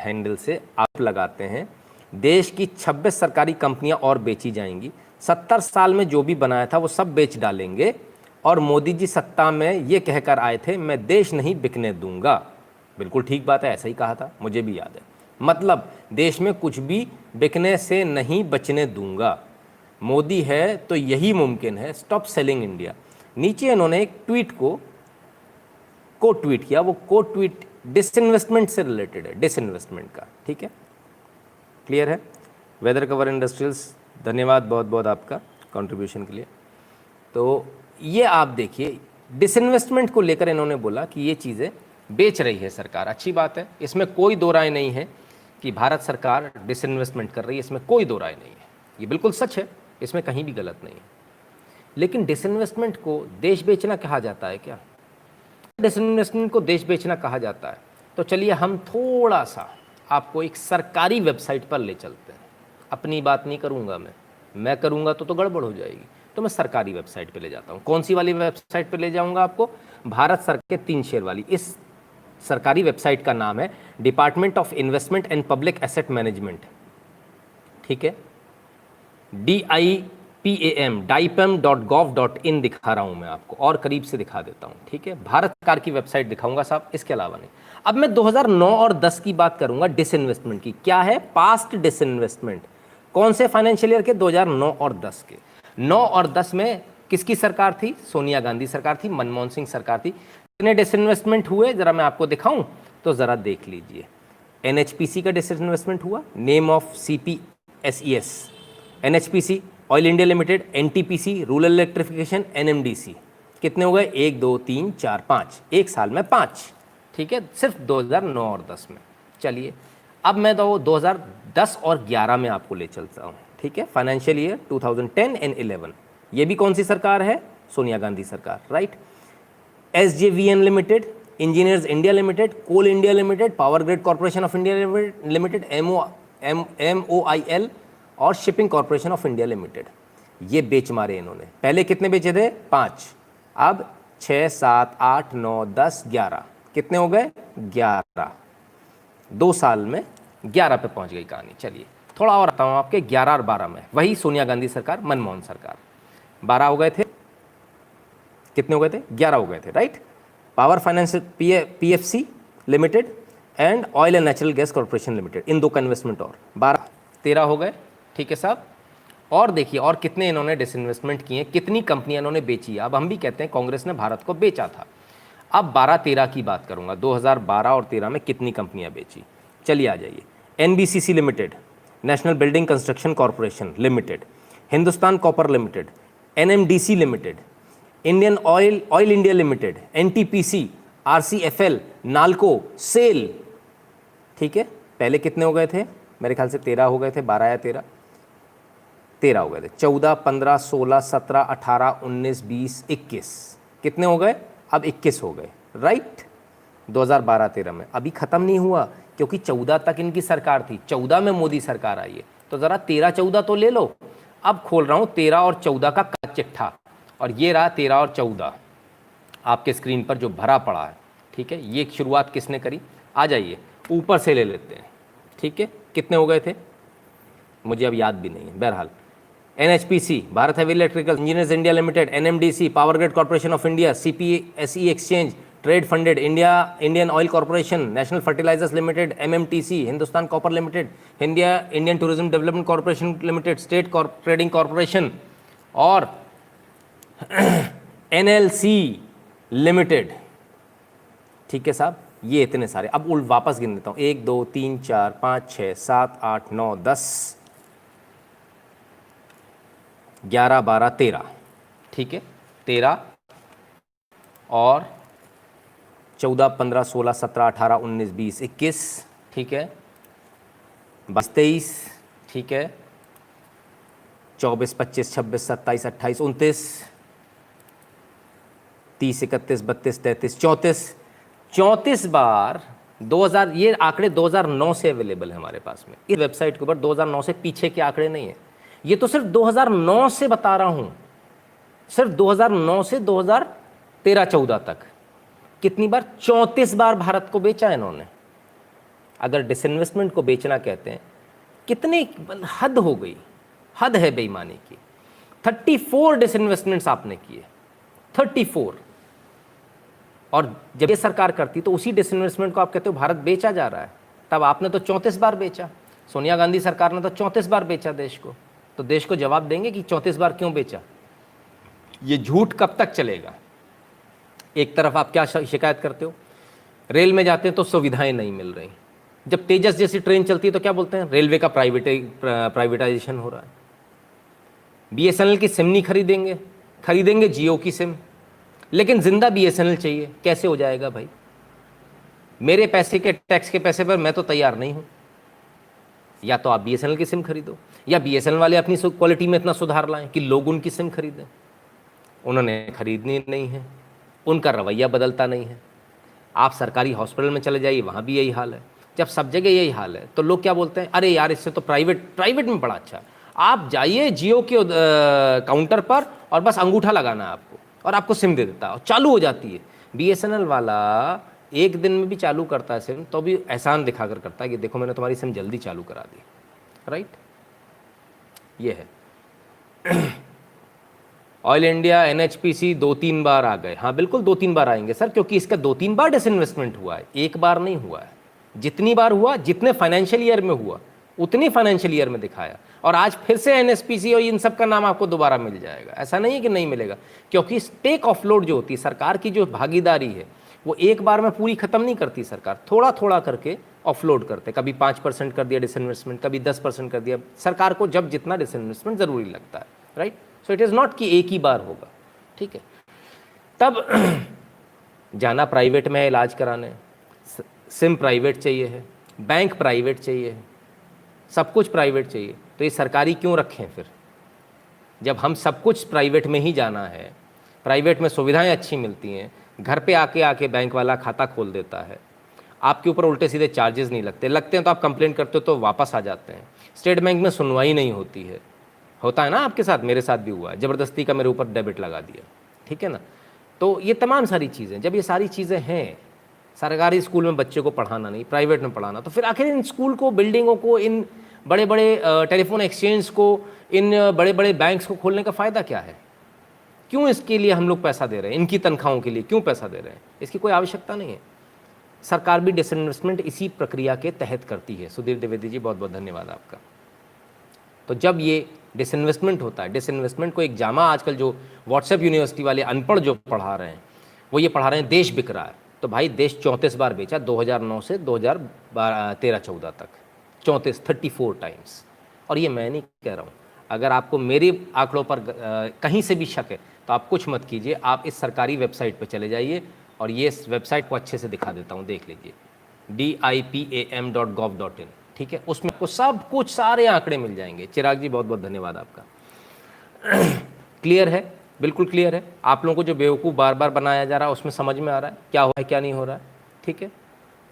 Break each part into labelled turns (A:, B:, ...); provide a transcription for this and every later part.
A: Handle से आप लगाते हैं, देश की 26 सरकारी कंपनियां और बेची जाएंगी, 70 साल में जो भी बनाया था वो सब बेच डालेंगे, और मोदी जी सत्ता में ये कहकर आए थे मैं देश नहीं बिकने दूंगा। बिल्कुल ठीक बात है, ऐसा ही कहा था, मुझे भी याद है। मतलब देश में कुछ भी बिकने से नहीं बचने दूंगा, मोदी है तो यही मुमकिन है, स्टॉप सेलिंग इंडिया। नीचे इन्होंने एक ट्वीट को ट्वीट किया, वो ट्वीट डिसइन्वेस्टमेंट से रिलेटेड है, डिसइन्वेस्टमेंट का, ठीक है, क्लियर है। वेदर कवर इंडस्ट्रियल्स, धन्यवाद बहुत बहुत आपका कंट्रीब्यूशन के लिए। तो ये आप देखिए, डिसइन्वेस्टमेंट को लेकर इन्होंने बोला कि ये चीज़ें बेच रही है सरकार, अच्छी बात है, इसमें कोई दो राय नहीं है कि भारत सरकार डिसइन्वेस्टमेंट कर रही है, इसमें कोई दो राय नहीं है, ये बिल्कुल सच है, इसमें कहीं भी गलत नहीं है। लेकिन डिसइन्वेस्टमेंट को देश बेचना कहा जाता है क्या? डिसइन्वेस्टमेंट को देश बेचना कहा जाता है तो चलिए हम थोड़ा सा आपको एक सरकारी वेबसाइट पर ले चलते हैं। अपनी बात नहीं करूंगा मैं करूंगा तो गड़बड़ हो जाएगी, तो मैं सरकारी वेबसाइट पे ले जाता हूं। कौन सी वाली वेबसाइट पे ले जाऊंगा आपको? भारत सरकार के 3 शेर वाली। इस सरकारी वेबसाइट का नाम है department of investment and public asset management, ठीक है, DIPAM.gov.in दिखा रहा हूं मैं आपको, और करीब से दिखा देता हूं, ठीक है, भारत सरकार की वेबसाइट दिखाऊंगा साहब, इसके अलावा नहीं। अब मैं 2009 और 10 की बात करूंगा डिसइन्वेस्टमेंट की। क्या है? Past disinvestment. कौन से फाइनेंशियल ईयर के? 2009 और 10 के। 9 और 10 में किसकी सरकार थी? सोनिया गांधी सरकार थी, मनमोहन सिंह सरकार थी। कितने डिसइन्वेस्टमेंट हुए जरा मैं आपको दिखाऊं तो जरा देख लीजिए। NHPC का डिसइन्वेस्टमेंट हुआ, name of CPSES, NHPC, oil India limited, NTPC, rural electrification, NMDC। कितने हो गए? 1 2 3 4 5, एक साल में 5, ठीक है, सिर्फ 2009 और 10 में। चलिए अब मैं तो 2010 और 11 में आपको ले चलता हूँ, ठीक है, फाइनेंशियल ईयर 2010 एंड 11। ये भी कौन सी सरकार है? सोनिया गांधी सरकार, right. SJVN limited, engineers India limited, coal India limited, power grid corporation of India limited, MOIL और shipping corporation of India limited. ये बेच मारे इन्होंने। पहले कितने बेचे थे? 5, अब 6 7 8 9 10 11, कितने हो गए? 11। 2 साल में 11 पे पहुंच गई कहानी। चलिए थोड़ा और आता हूं आपके 11 और 12 में, वही सोनिया गांधी सरकार, मनमोहन सरकार। 12 हो गए थे, कितने हो गए थे? 11 हो गए थे, right. Power finance PFC limited and oil and natural gas corporation limited, इन 2 का इन्वेस्टमेंट और 12 13 हो गए, ठीक है साहब। और देखिए और कितने इन्होंने डिसइन्वेस्टमेंट किए, कितनी कंपनियां इन्होंने बेची। अब हम भी कहते हैं कांग्रेस ने भारत को बेचा था। अब 12-13 की बात करूंगा, 2012 और 13 में कितनी कंपनियां बेची। चलिए आ जाइए। NBCC limited, national building construction corporation limited, Hindustan copper limited, NMDC limited, Indian oil India limited, NTPC, RCFL, Nalco, SAIL, ठीक है। पहले कितने हो गए थे? मेरे ख्याल से 13 हो गए थे, 12 या 13 हो गए थे। 14 15 16 17 18 19 20 21, कितने हो गए? अब 21 हो गए, राइट। 2012-13 में अभी ख़त्म नहीं हुआ, क्योंकि 14 तक इनकी सरकार थी, 14 में मोदी सरकार आई है, तो ज़रा 13-14 तो ले लो। अब खोल रहा हूँ 13 और 14 का चिट्ठा, और ये रहा 13 और 14 आपके स्क्रीन पर जो भरा पड़ा है, ठीक है। ये शुरुआत किसने करी? आ जाइए ऊपर से ले लेते हैं, ठीक है। कितने हो गए थे मुझे अब याद भी नहीं है, बहरहाल। NHPC, Bharat heavy electrical, engineers India limited, NMDC, power grid corporation of India, CPSE exchange trade funded, Indian oil corporation, national fertilisers limited, MMTC, Hindustan copper limited, Indian tourism development corporation limited, state trading corporation और NLC limited, ठीक है साहब। ये इतने सारे। अब उल्ट वापस गिन देता हूँ, 1 2 3 4 5 6 7 8 9 10 11 12 13, ठीक है। 13 और 14 15 16 17 18 19 20 21, ठीक है। 22 23, ठीक है। 24 25 26 27 28 29 30 31 32 33 34 34 बार 2000। ये आंकड़े 2009 से अवेलेबल है हमारे पास में इस वेबसाइट के ऊपर। 2009 से पीछे के आंकड़े नहीं है, ये तो सिर्फ 2009 से बता रहा हूं, सिर्फ 2009 से 2013-14 तक। कितनी बार? 34 बार भारत को बेचा इन्होंने। अगर डिसइन्वेस्टमेंट को बेचना कहते हैं, कितने हद हो गई, हद है बेईमानी की। 34 डिसइन्वेस्टमेंट्स आपने किए, 34। और जब ये सरकार करती तो उसी डिसइन्वेस्टमेंट को आप कहते हो भारत बेचा जा रहा है। तब आपने तो 34 बार बेचा, सोनिया गांधी सरकार ने तो 34 बार बेचा देश को। तो देश को जवाब देंगे कि 34 बार क्यों बेचा। ये झूठ कब तक चलेगा। एक तरफ आप क्या शिकायत करते हो, रेल में जाते हैं तो सुविधाएं नहीं मिल रही, जब तेजस जैसी ट्रेन चलती है तो क्या बोलते हैं, रेलवे का प्राइवेटाइजेशन हो रहा है। बीएसएनएल की सिम नहीं खरीदेंगे, खरीदेंगे जियो की सिम, लेकिन जिंदा बीएसएनएल चाहिए। कैसे हो जाएगा भाई, मेरे पैसे के टैक्स के पैसे पर मैं तो तैयार नहीं हूं। या तो आप बीएसएनएल की सिम खरीदो, या बीएसएनएल वाले अपनी क्वालिटी में इतना सुधार लाएं कि लोग उनकी सिम खरीदें। उन्होंने खरीदनी नहीं है, उनका रवैया बदलता नहीं है। आप सरकारी हॉस्पिटल में चले जाइए, वहाँ भी यही हाल है। जब सब जगह यही हाल है तो लोग क्या बोलते हैं, अरे यार इससे तो प्राइवेट में बड़ा अच्छा है। आप जाइए जियो के काउंटर पर और बस अंगूठा लगाना है आपको, और आपको सिम दे देता है और चालू हो जाती है। बीएसएनएल वाला एक दिन में भी चालू करता है सिम, तो भी एहसान दिखाकर करता है कि देखो मैंने तुम्हारी सिम जल्दी चालू करा दी। राइट, ये है। ऑयल इंडिया एनएचपीसी 2-3 बार आ गए। हाँ बिल्कुल 2-3 बार आएंगे सर, क्योंकि इसका 2-3 बार डिसइन्वेस्टमेंट हुआ है, एक बार नहीं हुआ है। जितनी बार हुआ, जितने फाइनेंशियल ईयर में हुआ उतनी फाइनेंशियल ईयर में दिखाया। और आज फिर से एनएचपीसी और इन सब का नाम आपको दोबारा मिल जाएगा, ऐसा नहीं है कि नहीं मिलेगा। क्योंकि स्टेक ऑफलोड जो होती है, सरकार की जो भागीदारी है, वो एक बार में पूरी खत्म नहीं करती सरकार, थोड़ा थोड़ा करके ऑफलोड करते। कभी 5% कर दिया डिसइन्वेस्टमेंट, कभी 10% कर दिया, सरकार को जब जितना डिसइन्वेस्टमेंट जरूरी लगता है। Right, so it is not कि एक ही बार होगा। ठीक है, तब जाना प्राइवेट में है इलाज कराने, सिम प्राइवेट चाहिए है, बैंक प्राइवेट चाहिए है, सब कुछ प्राइवेट चाहिए, तो ये सरकारी क्यों रखें फिर। जब हम सब कुछ प्राइवेट में ही जाना है, प्राइवेट में सुविधाएं अच्छी मिलती हैं, घर पे आके बैंक वाला खाता खोल देता है, आपके ऊपर उल्टे सीधे चार्जेस नहीं लगते, लगते हैं तो आप कंप्लेंट करते हो तो वापस आ जाते हैं। स्टेट बैंक में सुनवाई नहीं होती है, होता है ना आपके साथ, मेरे साथ भी हुआ है, ज़बरदस्ती का मेरे ऊपर डेबिट लगा दिया। ठीक है ना, तो ये तमाम सारी चीज़ें, जब ये सारी चीज़ें हैं, सरकारी स्कूल में बच्चे को पढ़ाना नहीं, प्राइवेट में पढ़ाना, तो फिर आखिर इन स्कूल को, बिल्डिंगों को, इन बड़े बड़े टेलीफोन एक्सचेंज को, इन बड़े बड़े बैंक्स को खोलने का फ़ायदा क्या है। क्यों इसके लिए हम लोग पैसा दे रहे हैं, इनकी तनख्वाहों के लिए क्यों पैसा दे रहे हैं, इसकी कोई आवश्यकता नहीं है। सरकार भी डिसइन्वेस्टमेंट इसी प्रक्रिया के तहत करती है। सुधीर द्विवेदी जी बहुत बहुत धन्यवाद आपका। तो जब ये डिसइन्वेस्टमेंट होता है, डिसइन्वेस्टमेंट को एक जामा आजकल जो व्हाट्सएप यूनिवर्सिटी वाले अनपढ़ जो पढ़ा रहे हैं, वो ये पढ़ा रहे हैं देश बिक रहा है। तो भाई देश 34 बार बेचा, 2009 से 2013-14 तक 34 टाइम्स। और ये मैं नहीं कह रहा हूँ, अगर आपको मेरे आंकड़ों पर कहीं से भी शक है तो आप कुछ मत कीजिए, आप इस सरकारी वेबसाइट पर चले जाइए, और ये इस वेबसाइट को अच्छे से दिखा देता हूँ, देख लीजिए, dipam.gov.in। ठीक है, उसमें आपको सब कुछ, सारे आंकड़े मिल जाएंगे। चिराग जी बहुत बहुत धन्यवाद आपका। क्लियर है, बिल्कुल क्लियर है। आप लोगों को जो बेवकूफ़ बार बार बनाया जा रहा है उसमें समझ में आ रहा है क्या हो रहा है क्या नहीं हो रहा है। ठीक है,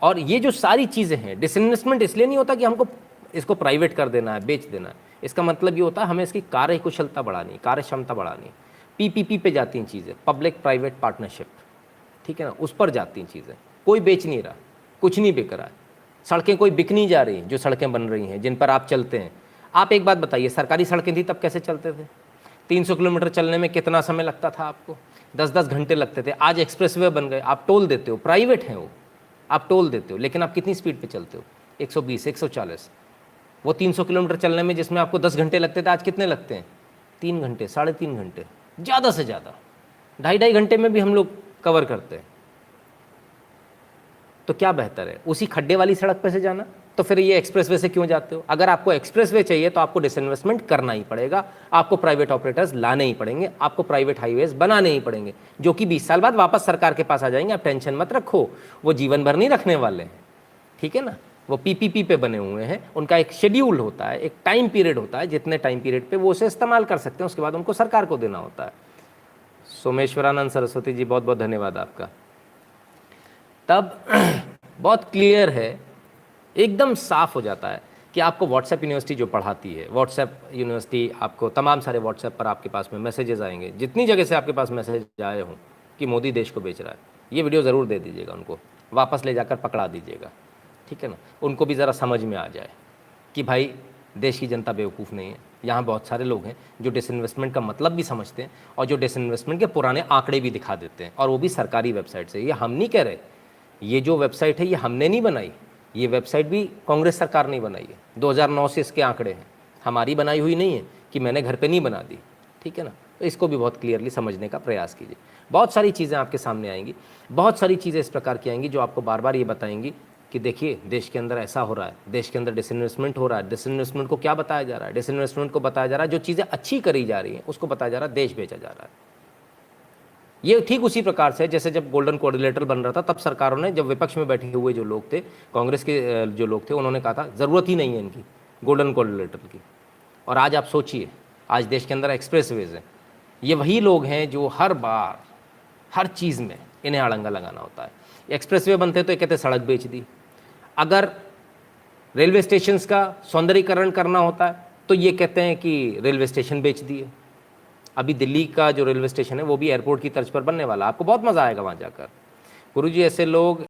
A: और ये जो सारी चीज़ें हैं, डिसइन्वेस्टमेंट इसलिए नहीं होता कि हमको इसको प्राइवेट कर देना है, बेच देना है। इसका मतलब ये होता है हमें इसकी कार्य कुशलता बढ़ानी, कार्य क्षमता बढ़ानी। पीपीपी पे जाती हैं चीज़ें, पब्लिक प्राइवेट पार्टनरशिप। ठीक है ना, उस पर जाती हैं चीज़ें। कोई बेच नहीं रहा, कुछ नहीं बिक रहा है, सड़कें कोई बिक नहीं जा रही, जो सड़कें बन रही हैं जिन पर आप चलते हैं। आप एक बात बताइए, सरकारी सड़कें थी तब कैसे चलते थे? 300 किलोमीटर चलने में कितना समय लगता था आपको? 10-10 घंटे लगते थे। आज एक्सप्रेसवे बन गए, आप टोल देते हो, प्राइवेट हैं वो, आप टोल देते हो, लेकिन आप कितनी स्पीड पे चलते हो? 120, 140। वो 300 किलोमीटर चलने में जिसमें आपको 10 घंटे लगते थे, आज कितने लगते हैं? 3 घंटे, 3.5 घंटे, ज़्यादा से ज़्यादा 2.5 घंटे में भी हम लोग कवर करते हैं। तो क्या बेहतर है, उसी खड्डे वाली सड़क पे से जाना? तो फिर ये एक्सप्रेसवे से क्यों जाते हो? अगर आपको एक्सप्रेसवे चाहिए तो आपको डिसइन्वेस्टमेंट करना ही पड़ेगा, आपको प्राइवेट ऑपरेटर्स लाने ही पड़ेंगे, आपको प्राइवेट हाईवेज बनाने ही पड़ेंगे, जो कि 20 साल बाद वापस सरकार के पास आ जाएंगे। आप टेंशन मत रखो, वो जीवन भर नहीं रखने वाले हैं। ठीक है ना, वो पीपीपी पे बने हुए हैं, उनका एक शेड्यूल होता है, एक टाइम पीरियड होता है, जितने टाइम पीरियड पे वो उसे इस्तेमाल कर सकते हैं, उसके बाद उनको सरकार को देना होता है। सोमेश्वरानंद सरस्वती जी बहुत बहुत धन्यवाद आपका। तब बहुत क्लियर है, एकदम साफ हो जाता है कि आपको व्हाट्सएप यूनिवर्सिटी जो पढ़ाती है, व्हाट्सएप यूनिवर्सिटी आपको तमाम सारे व्हाट्सएप पर आपके पास में मैसेजेस आएंगे, जितनी जगह से आपके पास मैसेज आए हों कि मोदी देश को बेच रहा है, ये वीडियो ज़रूर दे दीजिएगा उनको, वापस ले जाकर पकड़ा दीजिएगा। ठीक है ना, उनको भी ज़रा समझ में आ जाए कि भाई देश की जनता बेवकूफ़ नहीं है। यहाँ बहुत सारे लोग हैं जो डिसइन्वेस्टमेंट का मतलब भी समझते हैं और जो डिसइन्वेस्टमेंट के पुराने आंकड़े भी दिखा देते हैं, और वो भी सरकारी वेबसाइट से। ये हम नहीं कह रहे, ये जो वेबसाइट है ये हमने नहीं बनाई, ये वेबसाइट भी कांग्रेस सरकार ने बनाई है। 2009 से इसके आंकड़े हैं, हमारी बनाई हुई नहीं है कि मैंने घर पे नहीं बना दी, ठीक है ना। तो इसको भी बहुत क्लियरली समझने का प्रयास कीजिए। बहुत सारी चीज़ें आपके सामने आएंगी, बहुत सारी चीज़ें इस प्रकार की आएंगी जो आपको बार बार ये बताएंगी कि देखिए देश के अंदर ऐसा हो रहा है, देश के अंदर डिसइन्वेस्टमेंट हो रहा है। डिसइन्वेस्टमेंट को क्या बताया जा रहा है? डिसइन्वेस्टमेंट को बताया जा रहा है जो चीज़ें अच्छी करी जा रही हैं उसको बताया जा रहा है, देश बेचा जा रहा है। ये ठीक उसी प्रकार से जैसे जब गोल्डन कोऑर्डिनेटर बन रहा था, तब सरकारों ने, जब विपक्ष में बैठे हुए जो लोग थे, कांग्रेस के जो लोग थे, उन्होंने कहा था ज़रूरत ही नहीं है इनकी गोल्डन कोऑर्डिनेटर की। और आज आप सोचिए, आज देश के अंदर एक्सप्रेसवेज हैं, ये वही लोग हैं जो हर बार हर चीज़ में इन्हें अड़ंगा लगाना होता है। एक्सप्रेसवे बनते तो ये कहते सड़क बेच दी, अगर रेलवे स्टेशंस का सौंदर्यीकरण करना होता है तो ये कहते हैं कि रेलवे स्टेशन बेच दिए। अभी दिल्ली का जो रेलवे स्टेशन है वो भी एयरपोर्ट की तर्ज पर बनने वाला, आपको बहुत मज़ा आएगा वहाँ जाकर। गुरुजी, ऐसे लोग